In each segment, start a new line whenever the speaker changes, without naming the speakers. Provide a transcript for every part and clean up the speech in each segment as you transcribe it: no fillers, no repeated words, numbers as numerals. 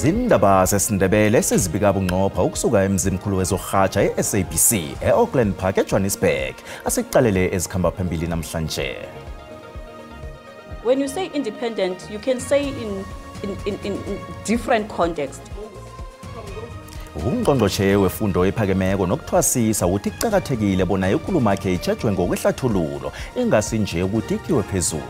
Izindaba zesiNdebele sizibika bunqopha ukusuka emzimkhulu wezorhatsha eSABC eAuckland Park eJohannesburg asiqalele ezikhamba phambili namhlanje.
When you say independent, you can say in different contexts.
Ungqongqoshe wefundo ephakemeko nokuthwasisa uthi kuqakathekile bona inkulumo yakhe itshejwe ngokwehlathululo ingasi nje ukuthi ikiwe phezulu.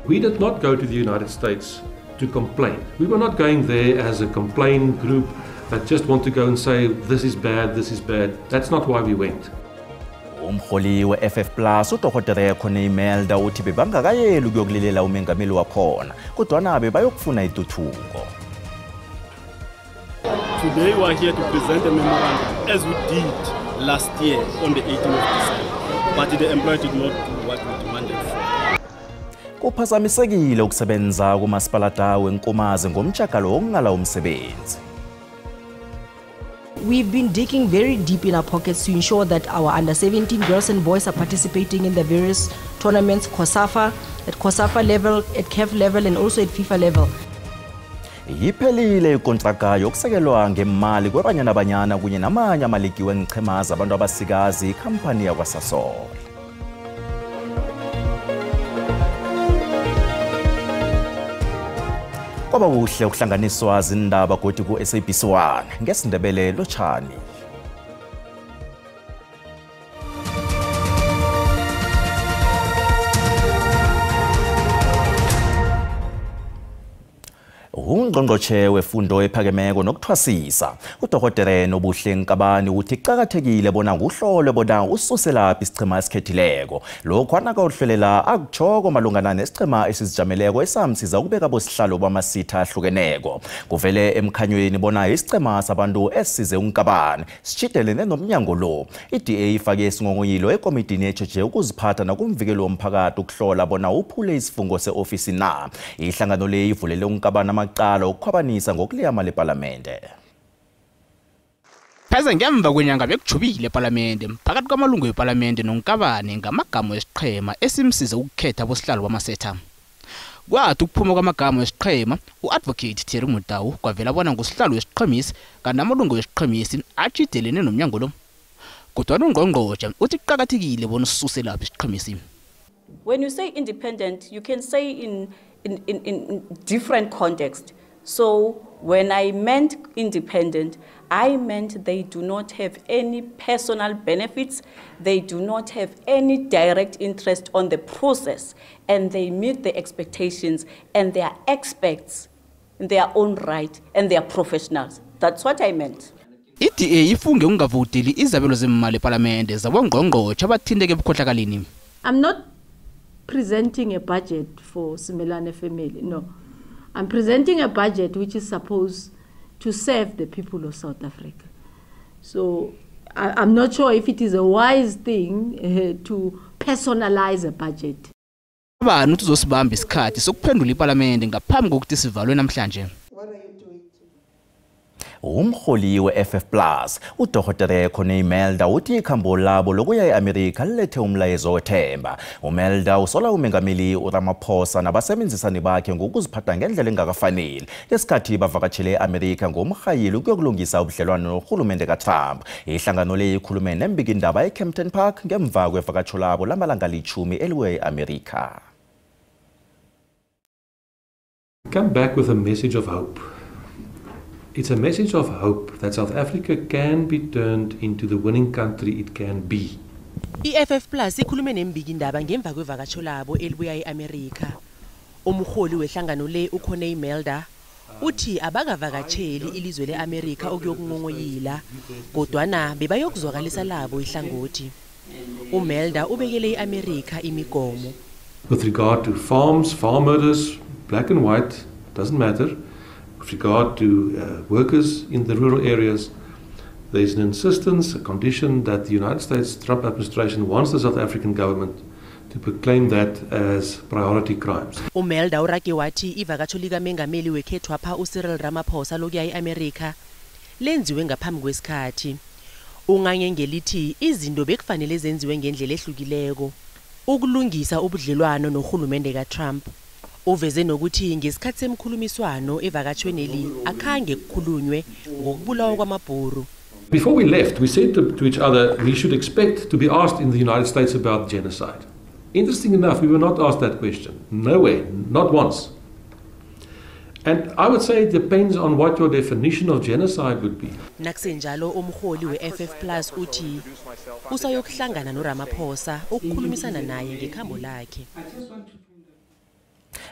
We did not go to the United States to complain. We were not going there as a complaint group that just want to go and say this is bad, this is bad. That's not why we went.
Umholi we-FF Plus uDokotela Connie Imelda uthi bebangakayeli ukuyokulilela umengameli wakhona kodwa nabe bayokufuna ituthuko.
Today we are here to present a memorandum as we did last year on the 18th of December, but the employer did not do what we demanded for.
Kuphazamisekile ukusebenza kumasipalata wenkomazi ngomtshakalo wokungala umsebenzi.
We've been digging very deep in our pockets to ensure that our under-17 girls and boys are participating in the various tournaments, COSAFA, at COSAFA level, at CAF level, and also at FIFA level.
Iphelile ikontraka yokusekelwa ngemali kwabanyana banyana kunye namanye amaligi wenqhemaza abantu abasikazi ikhampani yakwaSasol. Kwaba kuhle ukuhlanganiswa zindaba godi ku SABC1 ngesiNdebele lotshani. Ungqongqoshe wefundo ephakemeko nokuthwasisa uDokotela Nobuhle Nkabani uthi kuqakathekile bona nguhlole bona ususelaphi isichema esikhethileko lokho anaka uhlelela akujoko malungana nesichema esizijameleko esamsiza ukubeka bosihlalo bamasitha ahlukeneko kuvele emkhanyweni bona isichema sabantu esize uNkabani sitshidelene nomnyango lo iDA ifake isingongoyilo ekomidini ejeje ukuziphatha nakumvikelo womphakathi ukuhlola bona uphule isifungo seofisi na ihlangano le ivulele uNkabani amaqala ukukhwabanisa ngokuliyama leParlamente.
Pheze ngemva kwenyanga bekujubile eParlamente phakathi kwamalungu eParlamente noNkabani ngamagama esiqhema esimsiza ukukhetha abosihlalo bamasetha. Kwathi ukuphuma kwamagama esiqhema uAdvocate Thierry Mutau kwavela bona ngusihlalo wesiqhemisi kanti amalungu wesiqhemisi achidelene nomnyango lo. Kodwa uNgqongqoshe uthi kuqakathekile bona ususelaphi isiqhemisi.
When you say independent, you can say in different contexts. So when I meant independent, I meant they do not have any personal benefits, they do not have any direct interest on the process, and they meet the expectations, and they are experts in their own right, and they are professionals. That's what I meant.
iDA ifunge ungavoteli izabelo zemali eParlamente zabongqongqoshe abathinteke ebukhohlakaleni.
I'm not presenting a budget for Simelane family, no. I'm presenting a budget which is supposed to serve the people of South Africa. So I'm not sure if it is a wise thing to personalize a budget.
Abantu uzosibamba isikhathi sokuphendula iParlamente ngaphambi kokuthi sivalwe namhlanje.
Umholi we-FF Plus uDokotela Connie Imelda uthi ikhambo labo lokuya eAmerika lilethe umlayezo wethemba. Umelda usola umengameli uRamaphosa nabasebenzisani bakhe ngokuziphatha ngendlela engakafanele lesikhathi bavakatshele eAmerika ngomhayilo ukuyokulungisa ubudlelwano nohulumende kaTrump. Ihlangano le ikhulume nembikindaba eCampton Park ngemva kwevakatsho labo lamalanga li-10 eliwe eAmerika.
Come back with a message of hope. It's a message of hope that South Africa can be turned into the winning country it can be.
IFF Plus ikhulume nembikindaba ngemva kwevakatsho labo elibuya eAmerika. Umholi wehlangano le uConnie Imelda uthi abakavakatsheli ilizwe leAmerika okuyokungongoyila kodwana bebayokuzwakalisa labo ihlangothi. uMelda ubekele eAmerika imigomo.
With regard to farms, farm murders, black and white, doesn't matter. With regard to workers in the rural areas, there is an insistence, a condition that the United States Trump administration wants the South African government to proclaim that as priority crimes.
uMelda urage wathi ivakatsho likaMengameli wekhethwapha uCyril Ramaphosa lokuya eAmerika lenziwe ngaphambi kwesikhathi. Unganye ngelithi izinto bekufanele zenziwe ngendlela ehlukileko ukulungisa ubudlelwano nohulumende kaTrump. Uveze nokuthi ngesikhathi semkhulumiswano evakatshweneli akhange kukhulunywe ngokubulawa kwamabhuru.
Before we left, we said to each other we should expect to be asked in the United States about genocide. Interesting enough, we were not asked that question. No way, not once. And I would say it depends on what your definition of genocide would be.
Nakusenjalo umholi we-FF Plus uthi usayokuhlangana noRamaphosa ukukhulumisana naye ngekhambo lakhe.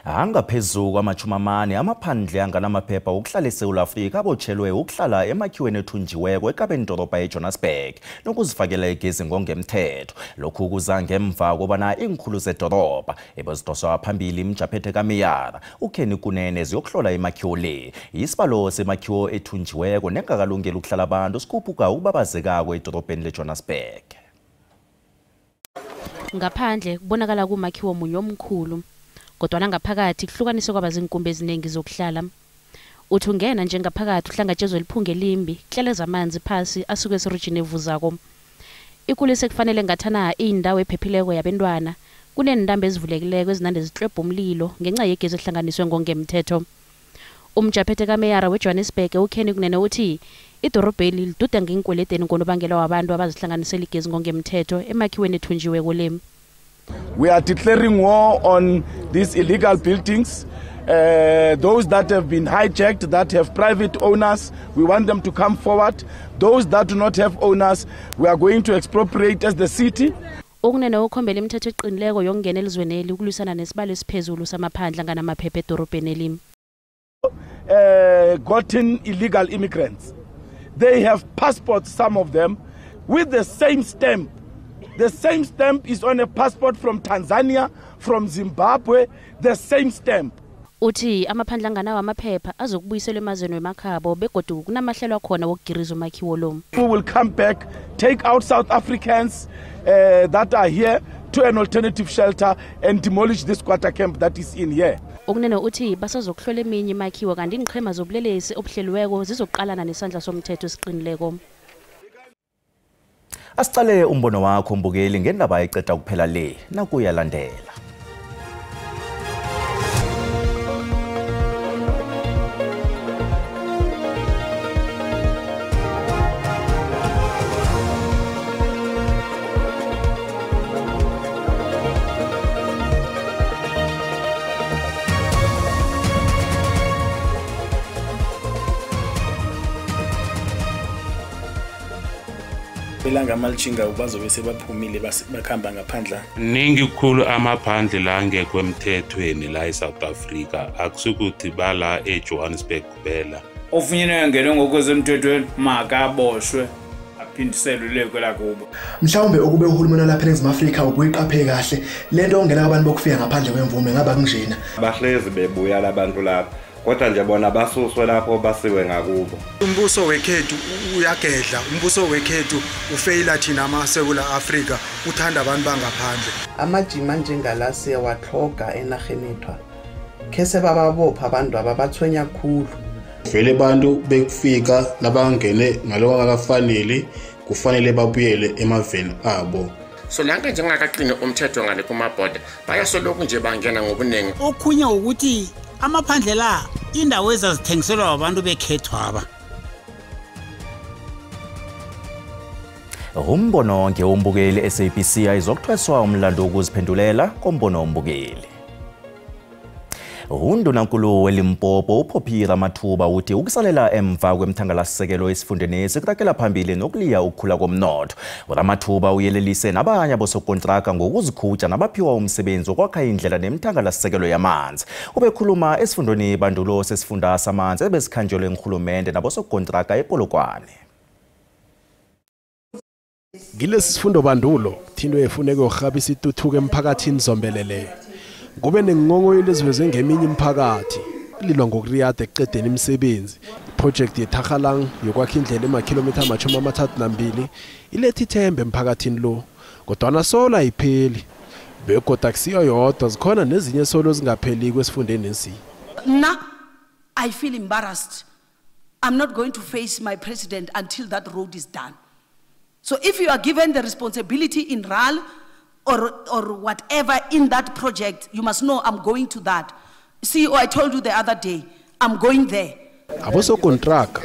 Angaphezu kwama-40 amaphandle anganamaphepha okuhlala eSouth Africa abotshelwe ukuhlala emakhiweni ethunjiweko ekabendorobha eJohannesburg nokuzifakela igezi ngongemthetho. Lokhu kuza ngemva kobana iinkhulu zedorobha ebezidoswa phambili imjaphethe kaMeyara uKenny Kunene ziyokuhlola emakhiwo le. Isibalo semakhiwo ethunjiweko nengakalungeli ukuhlala abantu sikhuphuka ukubabazekako edorobheni leJohannesburg.
Ngaphandle kubonakala kumakhiwo munye omkhulu. Kodwa ngaphakathi kuhlukaniswe kwaba zinkumbi eziningi zokuhlala. Uthi ungena njengaphakathi uhlangatshezwe liphunge limbi, kuhleleza amanzi phasi asuke eserijini evuzako. Ikulise kufanele ngathana indawo ephephileko yabantwana, kunendambe ezivulekileko ezinande zitlebha umlilo ngenxa yegezi ehlanganiswe ngongemthetho. Umjaphethe kaMeyara weJohannesburg uKenny Kunene uthi idorobheli liduda ngenkwelede ngonobangela wabantu abazihlanganisela igezi ngongemthetho emakhiweni ethunjiweko le.
We are declaring war on these illegal buildings. Those that have been hijacked, that have private owners, we want them to come forward. Those that do not have owners, we are going to expropriate as the city.
Ukunene ukhombela imithetho eqinileko yokungena elizweneli ukulisana nesibalo esiphezulu samaphandla nganamaphepha edorobheni eli.
Gotten illegal immigrants. They have passports, some of them, with the same stamp. The same stamp is on a passport from Tanzania, from Zimbabwe, the same stamp.
Uthi amaphandla nganawo amaphepha azokubuyiselwa emazweni wemakhabo begodu kunamahlelo khona wokugiriza umakhiwo lo.
We will come back, take out South Africans that are here to an alternative shelter and demolish this quarter camp that is in here.
Ukunene uthi basazokuhlola eminye imakhiwo kanti inqhema zobulelesi obuhleliweko zizoqalana nesandla somthetho esiqinileko.
Asicale umbono wakho mbukeli ngendaba eqeda kuphela le nakuyalandela.
Belanga malchinga bazobe sebaphumile bakhamba ngaphandla.
Ningi kukhulu amaphandle la angekho emthethweni la eSouth Africa akusukuthi bala eJohannesburg kuphela.
Ofunyenwe ngene ngokwezemthethweni makaboshwe aphindiselwe leko la kubo.
Mhlawumbe ukube uhulumeni lapha eNingizimu Afrika ukuyiqaphe kahle lento ongena abantu bokufika ngaphandle kwemvume ngaba kunjena.
Bahlezi bebuya labantu lapha. Kodwa nje bona basuswe lapho basiwe ngakubo.
Umbuso wekhethu uyagedla, umbuso wekhethu ufeyila thina amaSewula Afrika uthanda abantu bangaphandle.
Amajima njengala siyawathoga enarheni yethu. Kese bababopha abantu ababathwenya kukhulu.
Vele abantu bekufika labangene ngaloko akafanele kufanele babuyele emaveni abo.
So lanke njengakaqine umthetho ngale kumabhoda bayasoloku nje bangena ngobunengi.
Okhunya ukuthi amaphandle la indawo ezazithengiselwa abantu bekhethwaba.
Umbono ngeumbukeli SABC ayizokuthweswa umlando ukuziphendulela kombono umbukeli. Undunankulu weLimpopo uPhophi Ramathuba uthi ukusalela emva kwemthangalasisekelo esifundeni esirakela phambili nokuliya ukukhula komnotho. Ramathuba uyelelise nabanye abosokontraka ngokuzikhutha nabaphiwa umsebenzi wokwakha indlela nemthangalasisekelo yamanzi. Ubekhuluma esifundweni bandulo sesifunda samanzi ebesikhanjelwe ngurhulumente nabosokontraka ePolokwane.
Ngilesi sifundo bandulo thindo efuneka urhabisa ituthuko emphakathini zombelele. Kube nengongoyilo eziveze ngeminye imphakathi lilwa ngokuriyada ekuqedeni imisebenzi. Project yeThahalang yokwakha indlela emakhilomitha ama-32 iletha ithemba emphakathini lo. Kodwa sola ayipheli. Begoda akusiyo yodwa zikhona nezinye solo zingapheli kwesifundeni nesi.
I feel embarrassed. I'm not going to face my president until that road is done. So if you are given the responsibility in RAL or whatever in that project, you must know I'm going to that. CEO, I told you the other day, I'm going there.
Abosokontraka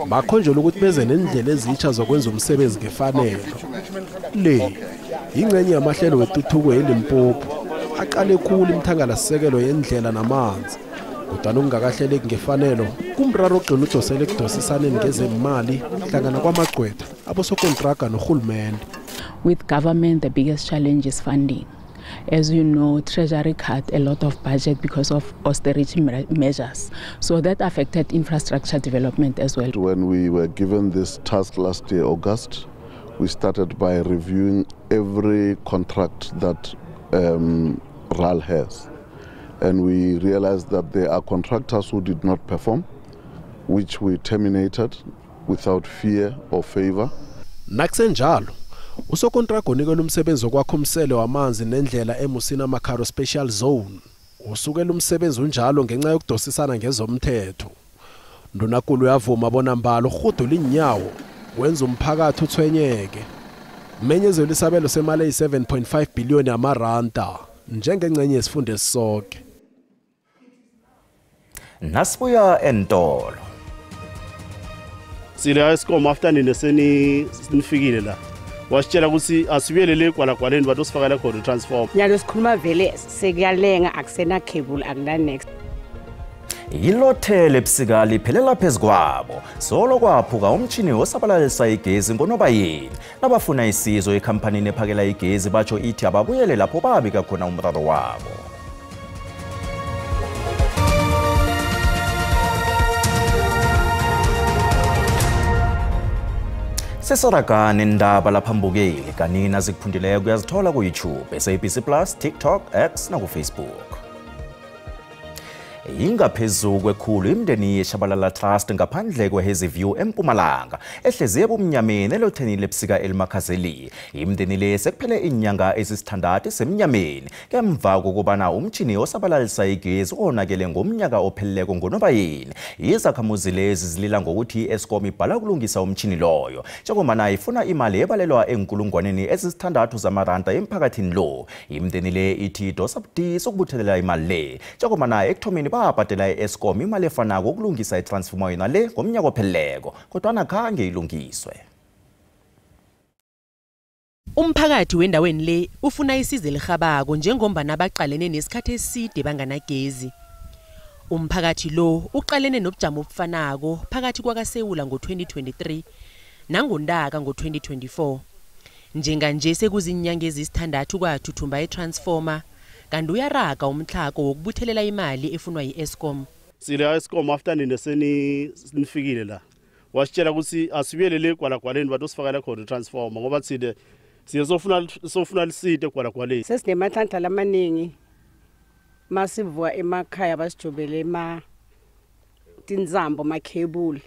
bakhonjela ukuthi beze nendlela ezitsha zokwenza umsebenzi ngefanelo. Le ingcenye yamahlelo wetuthuko eLimpopo aqale khulu imthangalasisekelo yendlela namanzi. Kodwa nokungakahleleki ngefanelo kumraro ogcina udosele ekudosisane ngezemali hlangana kwamagqwetha abosokontraka nohulumende.
With government, the biggest challenge is funding. As you know, Treasury cut a lot of budget because of austerity measures. So that affected infrastructure development as well.
When we were given this task last year, August, we started by reviewing every contract that RAL has. And we realized that there are contractors who did not perform, which we terminated without fear or favor.
Nakusenjalo usokontraka onikela umsebenzi okwakha umsele wamanzi nendlela eMusina Makaro Special Zone usukela umsebenzi unjalo ngenxa yokudosisana ngezomthetho. Ndunankulu uyavuma bona mbalo urhudula inyawo wenza umphakathi uthwenyeke. Menyezelo isabelo semali eyi-7.5 billion yamaranda njengengcenye yesifundo esisonke.
Nasibuya entolo.
Sila Eskom after nifikile la. Wasitshela ukuthi asibuyelele kwalagwaleni bathi usifakela khona transform.
Nyalo sikhuluma vele sekuyalenga akusena cable akuna next.
Ilothele ebusika liphelela phezu kwabo. Solo kwaphuka umtshini osabalalisa igezi ngoNobayeni. Nabafuna isizo ekhampanini ephakela igezi batsho ithi ababuyele lapho babika khona umraro wabo. Sesarakane indaba laphambukeli kanina zikuphundileko uyazithola ku YouTube, SABC Plus, TikTok, X na ku Facebook. Ingaphezulu kwekhulu imndeni yeShabalala Trust ngaphandle kweHazyview eMpumalanga ehlezi ebumnyameni elothenile ebusika elimakhazeli. Imndeni le sekuphele inyanga ezisithandathu semnyameni ngemva kokubana umtshini osabalalisa igezi onakele ngomnyaka opheleleko ngoNobayeni. Izakhamuzi lezi zilila ngokuthi Eskom ibhala kulungisa umtshini loyo njengoba ifuna imali ebalelwa enkulungwaneni ezisithandathu zamaranda emphakathini lo. Imndeni le ithi dosabudisa ukubuthelela imali le njengoba ekuthomeni babhadela Eskom imali efanako ukulungisa itransformer yona le ngomnyaka opheleleko kodwa khange ilungiswe.
Umphakathi wendaweni le ufuna isizo elihabako njengombana abaqalene nesikhathi eside banganagezi. Umphakathi lo uqalene nobujamo obufanako phakathi kwakaSewula ngo-2023 nangoNtaka ngo-2024. Njenganje sekuzinyanga ezisithandathu kwathuthumba itransformer kanti uyaraga umtlhako wokubuthelela imali efunwa yi-Eskom.
Sila Eskom after nifikile la. Wasitshela ukuthi asibuyelele kwalagwaleni bathi usifakela khona itransformer ngoba thide sofuna liside kwalagwaleni.
Sesinemathanhla lamaningi masivuka emakhaya basijobele tinzambo makhebule.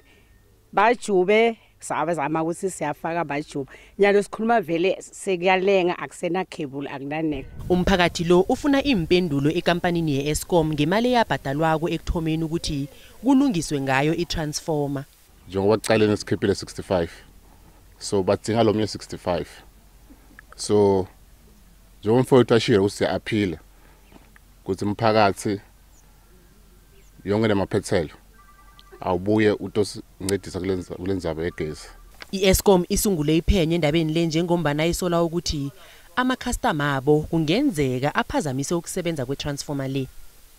Bajube sabazama ukuthi siyafaka bajuba. Nyalo sikhuluma vele sekuyalenga akusena cable akunane.
Umphakathi lo ufuna impendulo ekampanini yeEskom ngemali eyabhadalwako ekuthomeni ukuthi kulungiswe ngayo itransformer.
Njengoba kucalene sikhiphile 65. So badinga lo 65. So njengomfowethu ashira usiyaphila ukuthi umphakathi yonke nemaphethelo awubuye utosincedisa kulenzaba yegezi.
iEskom isungule iphenyo endabeni le njengombana isola ukuthi ama-customer abo kungenzeka aphazamise ukusebenza kwetransformer le.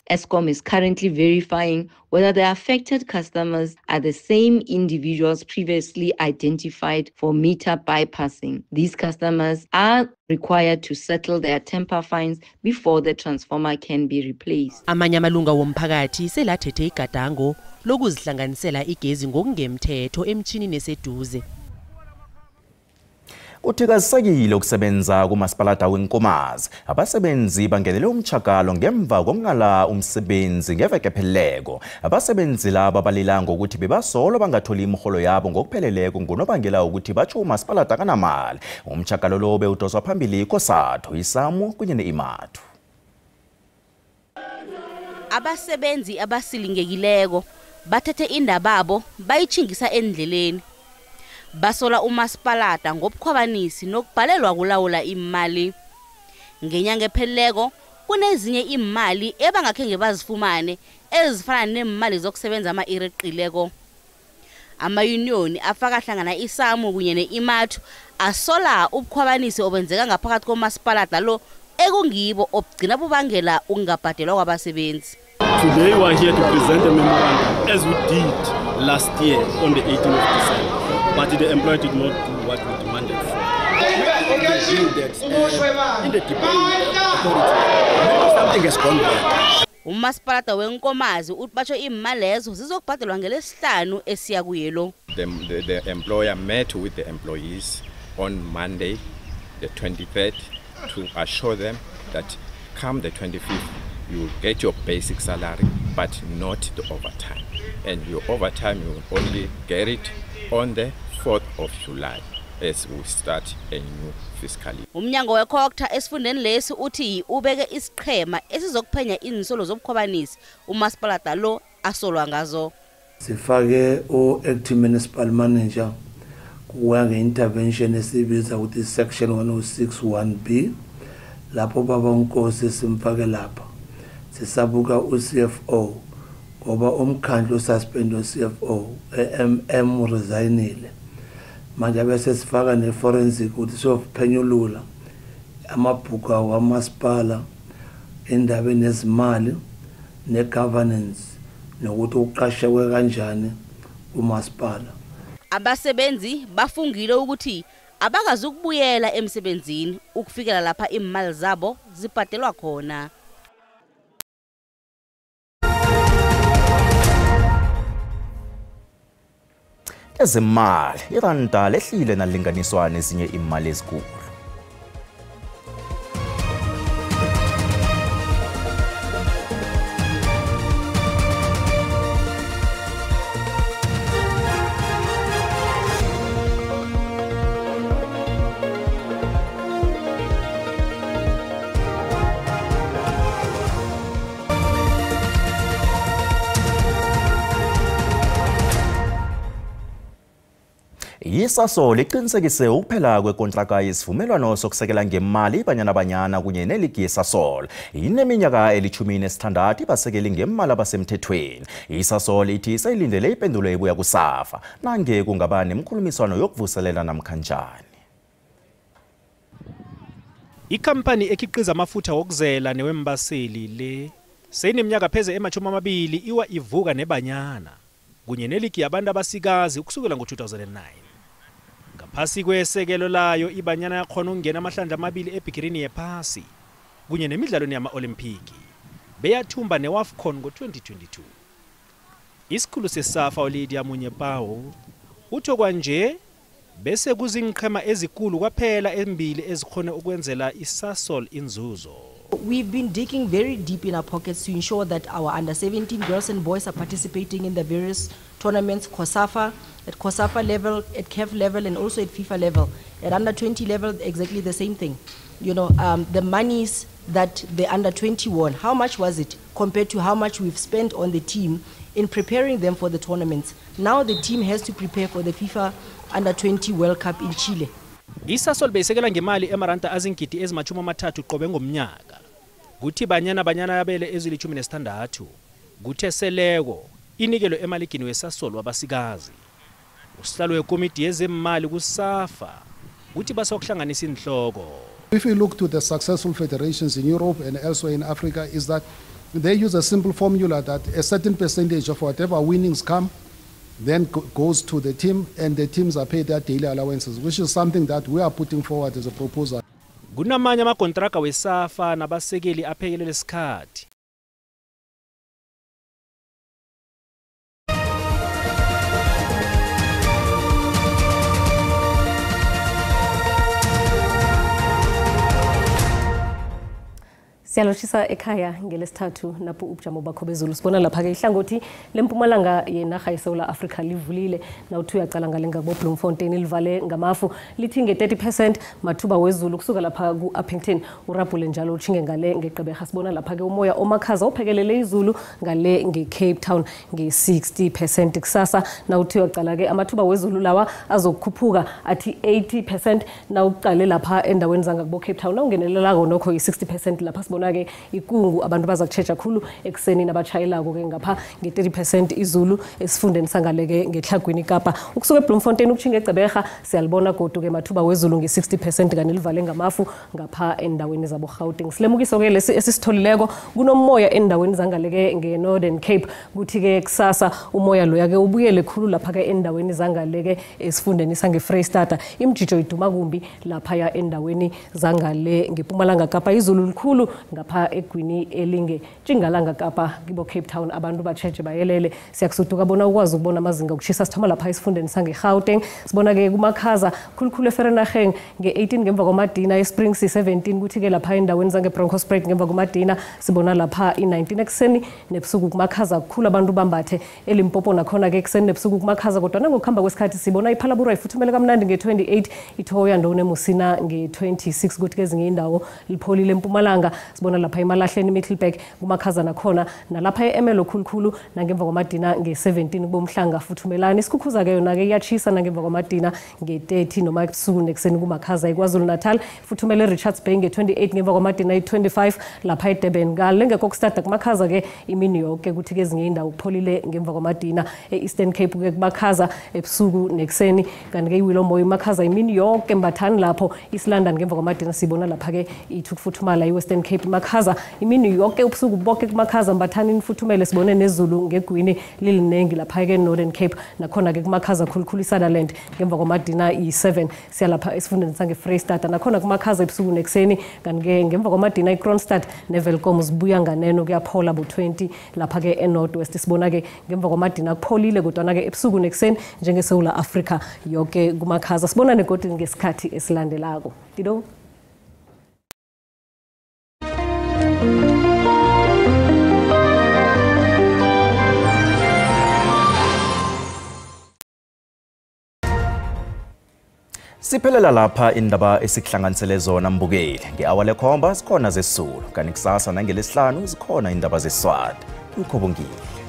Eskom is currently verifying whether the affected customers are the same individuals previously identified for meter bypassing. These customers are required to settle their temper fines before the transformer can be replaced.
Amanye amalunga womphakathi selathethe igadango lokuzihlanganisela igezi ngokungemthetho emtshinini eseduze.
Uthikazisakile ukusebenza kumasipalata weNkomazi. Abasebenzi bangenele umtshakalo ngemva kokungala umsebenzi ngeveke epheleleko. Abasebenzi laba balila ngokuthi bebasolo bangatholi imiholo yabo ngokupheleleko ngonobangela ukuthi batsho umasipalata kanamali. Umtshakalo lo bewudoswa phambili iKosatho, Isamu kunye neImathu.
Abasebenzi abasilingekileko bathethe indaba yabo bayitshingisa endleleni. Basola umasipalata ngobukhwabanisi nokubhalelwa kulawula imali. Ngenyanga epheleleko kunezinye imali ebangakhenge bazifumane ezifana nemali zokusebenza ama-iri eqileko. Ama-union afaka hlangana isamu kunye ne-imathu asola ubukhwabanisi obenzeka ngaphakathi komasipalata lo ekungibo obugcina bubangela ukungabhadelwa kwabasebenzi.
Today we are here to present a memorandum as we did last year on the 18th of December, but the employer did not do what we demanded for. In the debate authority, something has gone wrong.
Umasipalata wenkomazi uthi batsho imali lezo zizokubhadelwa ngelesihlanu esiya kuyelo.
The employer met with the employees on Monday, the 23rd, to assure them that come the 25th, you will get your basic salary, but not the overtime. And your overtime, you will only get it on the 4th of July as we start a new fiscal year.
Umnyango wekhokta esifundeni lesi uthi ubeke isiqhema esizokuphenya insolo zobukhwabanisi umasipalata lo asolwa ngazo.
Sifake o-acting municipal manager kuya nge-intervention esibiza ukuthi section 106(1)B lapho baba uNkosi simfake lapha. Sisabuka uCFO ngoba umkhandlu ususpend uCFO MM resignile. Manje bese sifaka ne-forensic ukuthi siyophenyulula amabhuku wamasipala endabeni nezimali ne-governance nokuthi uqashwe kanjani umasipala.
Abasebenzi bafungile ukuthi abakazukubuyela emsebenzini ukufikela lapha imali zabo zibhadelwa khona.
Ezemali iranda lehlile nalinganiswa nezinye imali ezinkulu. Isaso liqinisekise ukuphela kwekontraka yesivumelwano sokusekela ngemali iBanyana Banyana kunye neligi yeSasol. Ineminyaka eli-16 ibasekeli ngemali abasemthethweni. Isaso lithi sayilindele ipendulo ebuya kuSAFA. Nange kungaba nemkhulumiswano yokuvuselela namkhanjani.
Ikampani ekhiqiza amafutha wokuzela newembaseli le seyineminyaka pheze ema-20 iwa ivuka neBanyana kunye neligi yabantu abasikazi ukusukela ngo-2009. Ngaphasi kwesekelo layo iBanyana yakhona ukungena amahlandla amabili eBhikirini yephasi kunye nemidlalweni yama-Olimpiki beyathumba neWAFCON ngo-2022. Isikhulu seSAFA uLydia Munyepawu utho kwanje bese kuzinqhema ezikulu kwaphela embili ezikhona ukwenzela iSasol inzuzo.
We've been digging very deep in our pockets to ensure that our under-17 girls and boys are participating in the various tournaments, COSAFA, at COSAFA level, at CAF level, and also at FIFA level. At under-20 level, exactly the same thing. You know, the monies that the under-20 won, how much was it compared to how much we've spent on the team in preparing them for the tournaments? Now the team has to prepare for the FIFA Under-20 World Cup in Chile.
Isasol beyisekela ngemali emaranta azingidi ezima-30 qobe ngomnyaka. Kuthi Banyana Banyana yabele ezili-16 kuthe seleko inikelo emaligini weSasol wabasikazi. Usihlalo wekomiti yezemali kuSAFA kuthi basokuhlanganisa inhloko.
If you look to the successful federations in Europe and elsewhere in Africa, is that they use a simple formula that a certain percentage of whatever winnings come then goes to the team, and the teams are paid their daily allowances, which is something that we are putting forward as a proposal.
Kunamanye amakontraka weSAFA nabasekeli aphekelele isikhathi.
Siyaloshisa ekhaya ngelesithathu napho ubujamo bakho bezulu sibona lapha ke ihlangothi lempumalanga yenaga yeSouth Africa livulile nawuthi uyacala ngalenga bo Bloemfontein livale ngamafu lithi nge-30% mathuba wezulu kusuka lapha ku-Upington urabhule njalo uchinge ngale ngeGqeberha sibona lapha ke umoya omakhaza ophekelele izulu ngale ngeCape Town nge-60% kusasa nawuthi uyacala ke amathuba wezulu lawa azokukhuphuka athi 80% nawuqale lapha endaweni zanga kubo Cape Town nawungenelelako nokho yi-60% lapha sibona sibona ke ikungu abantu baza kutsheja khulu ekseni nabachayelako ke ngapha nge30% izulu esifundeni sangaleke ngehlagwini Kapa ukusuka eBloemfontein ukuchinga eGcebera siyalibona godu ke mathuba wezulu nge60% kanilivale ngamafu ngapha endaweni zabo Gauteng silemukiso ke lesi esisitholileko kunomoya endaweni zangaleke ngeNorthern Cape kuthi ke kusasa umoya lo yake ubuyele khulu lapha ke endaweni zangaleke esifundeni sangeFreystata imjijo iduma kumbi lapha ya endaweni zangale ngePumalanga Kapa izulu likhulu ngapha egwini elinge Tjingalanga Kapa kibo Cape Town abantu batsheje bayelele siyakusuduka bona ukwazi ukubona amazinga okushisa sithoma lapha esifundeni sangeGauteng sibona ke kumakhaza khulukhulu eFerенacheng nge18 ngemva kwamadina eSprings 17 kuthi ke lapha endaweni zangeBroncosprings ngemva kwamadina sibona lapha i19 ekseni nebusuku kumakhaza kukhulu abantu bambathe eLimpopo nakhona ke ekseni nebusuku kumakhaza kodwa nangokuhamba kwesikhathi sibona iPhalabhura ifuthumele kamnandi nge28 iThoya ndone Musina nge26 kuthi ke ezinye indawo lipholile eMpumalanga sibona lapha eMalahleni eMiddelburg kumakhaza nakhona nalapha eEmelo khulukhulu nangemva kwamadina nge17 kubomhlanga futhumelani isikhukhuza ke yona ke iyachisa nangemva kwamadina nge30 noma ebusuku nekuseni kumakhaza eKwaZulu Natal futhumele Richards Bay nge28 ngemva kwamadina i25 lapha eDurban ngale ngekokstad kumakhaza ke imini yonke kuthi ke ezinye indawo kupholile ngemva kwamadina eEastern Cape ke kumakhaza ebusuku nekuseni kanti ke iWillow imakhaza imini yonke mbathani lapho iSlondon ngemva kwamadina sibona lapha ke ithukufuthumala iWestern Cape imakhaza imini yonke ubusuku bonke kumakhaza mbathani nifuthumele sibone nezulu ngegwini lilinengi lapha ke Northern Cape nakhona ke kumakhaza khulukhulu iSutherland ngemva kwamadina i7 siyalapha esifundeni sangeFreystata nakhona kumakhaza ebusuku nekuseni kanti ke ngemva kwamadina iKroonstad neVelkom zibuya nganeno kuyaphola bo20 lapha ke eNorthwest sibona ke ngemva kwamadina kupholile kodwa na ke ebusuku nekuseni njengeSouth Africa yonke kumakhaza sibona negodi ngesikhathi esilandelako Tido
Siphelela lapha indaba esikuhlanganisele zona mbukeli ngeawa lekhomba sikhona zesisulu kanti kusasa nangelesihlanu zikhona indaba zeSwati ukhobongile